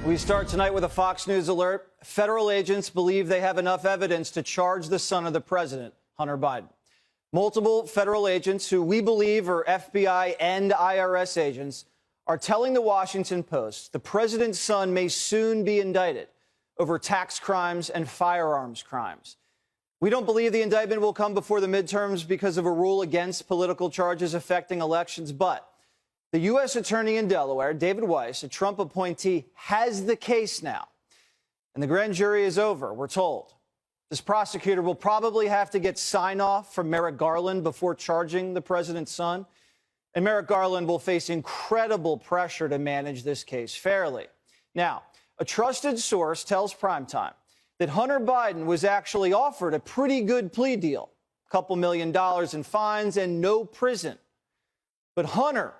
We start tonight with a Fox News alert. Federal agents believe they have enough evidence to charge the son of the president, Hunter Biden. Multiple federal agents, who we believe are FBI and IRS agents, are telling the Washington Post the president's son may soon be indicted over tax crimes and firearms crimes. We don't believe the indictment will come before the midterms because of a rule against political charges affecting elections, but the U.S. attorney in Delaware, David Weiss, a Trump appointee, has the case now. And the grand jury is over, we're told. This prosecutor will probably have to get sign-off from Merrick Garland before charging the president's son. And Merrick Garland will face incredible pressure to manage this case fairly. Now, a trusted source tells Primetime that Hunter Biden was actually offered a pretty good plea deal, a couple $1 million in fines and no prison. But Hunter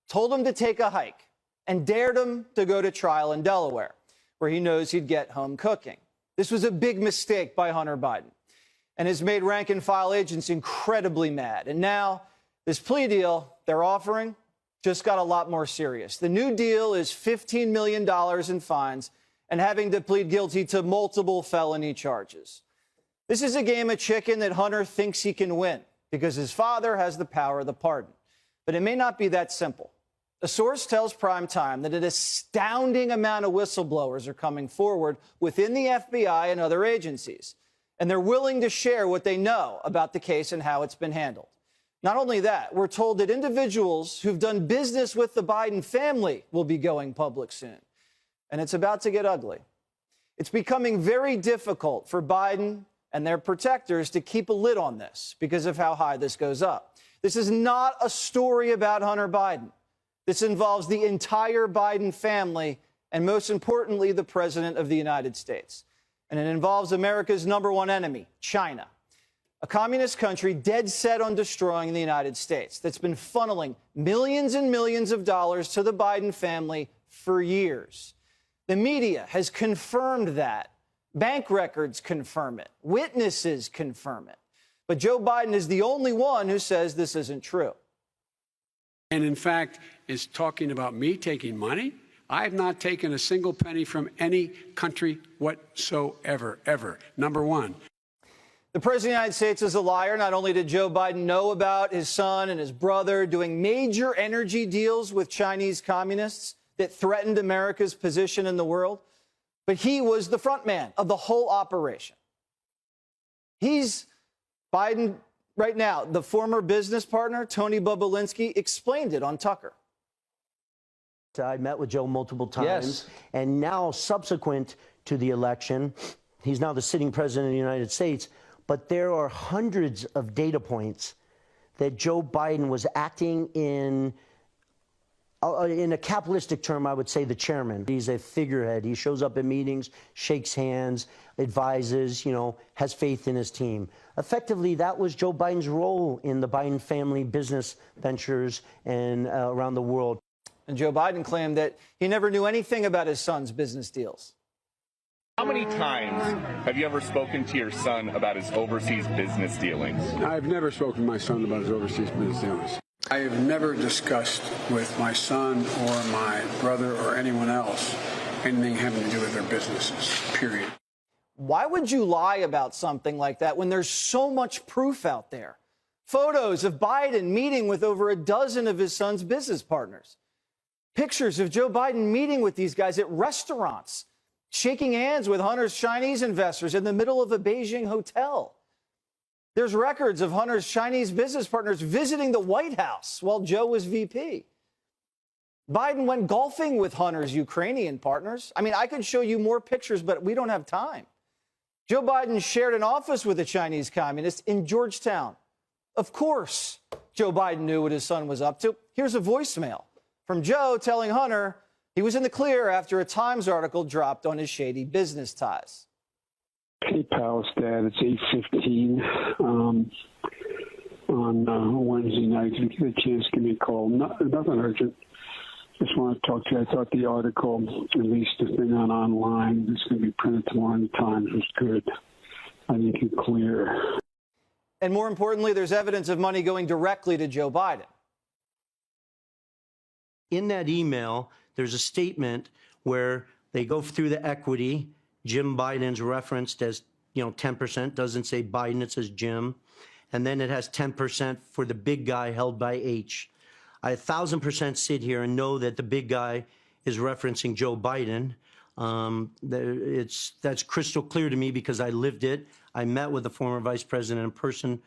told him to take a hike and dared him to go to trial in Delaware, where he knows he'd get home cooking. This was a big mistake by Hunter Biden and has made rank-and-file agents incredibly mad. And now this plea deal they're offering just got a lot more serious. The new deal is $15 million in fines and having to plead guilty to multiple felony charges. This is a game of chicken that Hunter thinks he can win because his father has the power of the pardon. But it may not be that simple. A source tells Primetime that an astounding amount of whistleblowers are coming forward within the FBI and other agencies, and they're willing to share what they know about the case and how it's been handled. Not only that, we're told that individuals who've done business with the Biden family will be going public soon, and it's about to get ugly. It's becoming very difficult for Biden and their protectors to keep a lid on this because of how high this goes up. This is not a story about Hunter Biden. This involves the entire Biden family and, most importantly, the President of the United States. And it involves America's #1 enemy, China, a communist country dead set on destroying the United States that's been funneling millions and millions of dollars to the Biden family for years. The media has confirmed that. Bank records confirm it. Witnesses confirm it. But Joe Biden is the only one who says this isn't true. And in fact, is talking about me taking money. I have not taken a single penny from any country whatsoever, ever. Number one. The President of the United States is a liar. Not only did Joe Biden know about his son and his brother doing major energy deals with Chinese communists that threatened America's position in the world, but he was the front man of the whole operation. He's Biden right now. The former business partner, Tony Bobulinski, explained it on Tucker. I met with Joe multiple times. Yes. And now, subsequent to the election, he's now the sitting president of the United States. But there are hundreds of data points that Joe Biden was acting in a capitalistic term, I would say the chairman. He's a figurehead. He shows up at meetings, shakes hands, advises, has faith in his team. Effectively, that was Joe Biden's role in the Biden family business ventures and around the world. And Joe Biden claimed that he never knew anything about his son's business deals. How many times have you ever spoken to your son about his overseas business dealings? I've never spoken to my son about his overseas business dealings. I have never discussed with my son or my brother or anyone else anything having to do with their businesses, period. Why would you lie about something like that when there's so much proof out there? Photos of Biden meeting with over a dozen of his son's business partners. Pictures of Joe Biden meeting with these guys at restaurants, shaking hands with Hunter's Chinese investors in the middle of a Beijing hotel. There's records of Hunter's Chinese business partners visiting the White House while Joe was VP. Biden went golfing with Hunter's Ukrainian partners. I mean, I could show you more pictures, but we don't have time. Joe Biden shared an office with a Chinese communist in Georgetown. Of course, Joe Biden knew what his son was up to. Here's a voicemail from Joe telling Hunter he was in the clear after a Times article dropped on his shady business ties. Hey, pals, Dad, it's 8:15 on Wednesday night. If you get a chance, give me a call. Nothing urgent. Just want to talk to you. I thought the article, at least the thing online, it's going to be printed tomorrow in the Times, was good. I think it's clear. And more importantly, there's evidence of money going directly to Joe Biden. In that email, there's a statement where They go through the equity. Jim Biden's referenced as, 10%. Doesn't say Biden, it says Jim. And then it has 10% for the big guy held by H. I 1,000% sit here and know that the big guy is referencing Joe Biden. That's crystal clear to me because I lived it. I met with the former vice president in person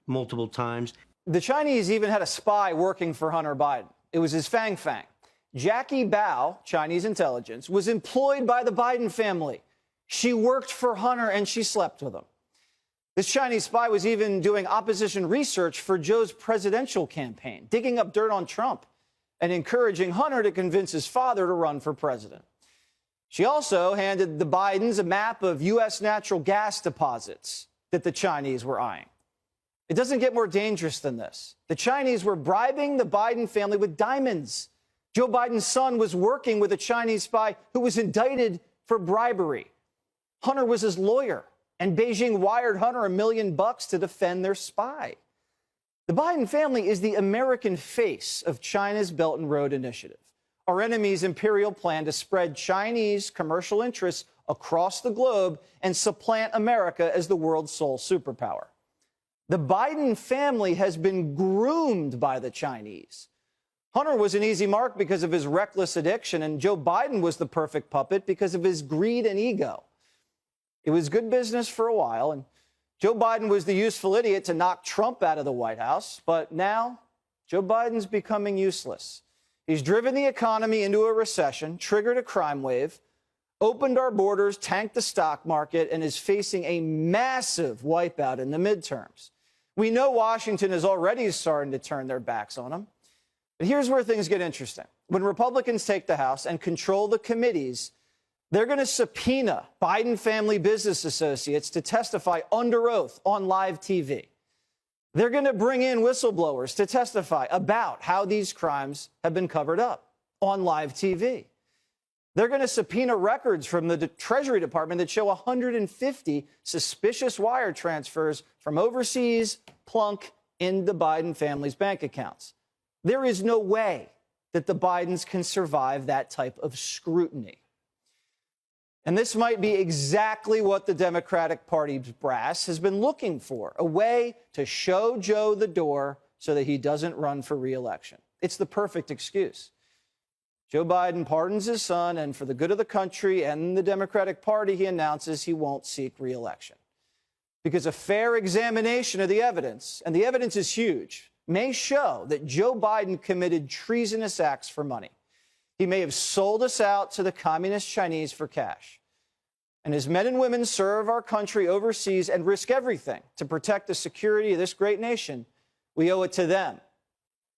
multiple times. The Chinese even had a spy working for Hunter Biden. It was his Fang Fang. Jackie Bao, Chinese intelligence, was employed by the Biden family. She worked for Hunter and she slept with him. This Chinese spy was even doing opposition research for Joe's presidential campaign, digging up dirt on Trump and encouraging Hunter to convince his father to run for president. She also handed the Bidens a map of U.S. natural gas deposits that the Chinese were eyeing. It doesn't get more dangerous than this. The Chinese were bribing the Biden family with diamonds. Joe Biden's son was working with a Chinese spy who was indicted for bribery. Hunter was his lawyer, and Beijing wired Hunter $1 million to defend their spy. The Biden family is the American face of China's Belt and Road Initiative, our enemy's imperial plan to spread Chinese commercial interests across the globe and supplant America as the world's sole superpower. The Biden family has been groomed by the Chinese. Hunter was an easy mark because of his reckless addiction, and Joe Biden was the perfect puppet because of his greed and ego. It was good business for a while, and Joe Biden was the useful idiot to knock Trump out of the White House, but now Joe Biden's becoming useless. He's driven the economy into a recession, triggered a crime wave, opened our borders, tanked the stock market, and is facing a massive wipeout in the midterms. We know Washington is already starting to turn their backs on him. But here's where things get interesting. When Republicans take the House and control the committees, they're going to subpoena Biden family business associates to testify under oath on live TV. They're going to bring in whistleblowers to testify about how these crimes have been covered up on live TV. They're going to subpoena records from the Treasury Department that show 150 suspicious wire transfers from overseas plunk in the Biden family's bank accounts. There is no way that the Bidens can survive that type of scrutiny. And this might be exactly what the Democratic Party's brass has been looking for, a way to show Joe the door so that he doesn't run for re-election. It's the perfect excuse. Joe Biden pardons his son, and for the good of the country and the Democratic Party, he announces he won't seek re-election. Because a fair examination of the evidence, and the evidence is huge, may show that Joe Biden committed treasonous acts for money. He may have sold us out to the communist Chinese for cash. And as men and women serve our country overseas and risk everything to protect the security of this great nation, we owe it to them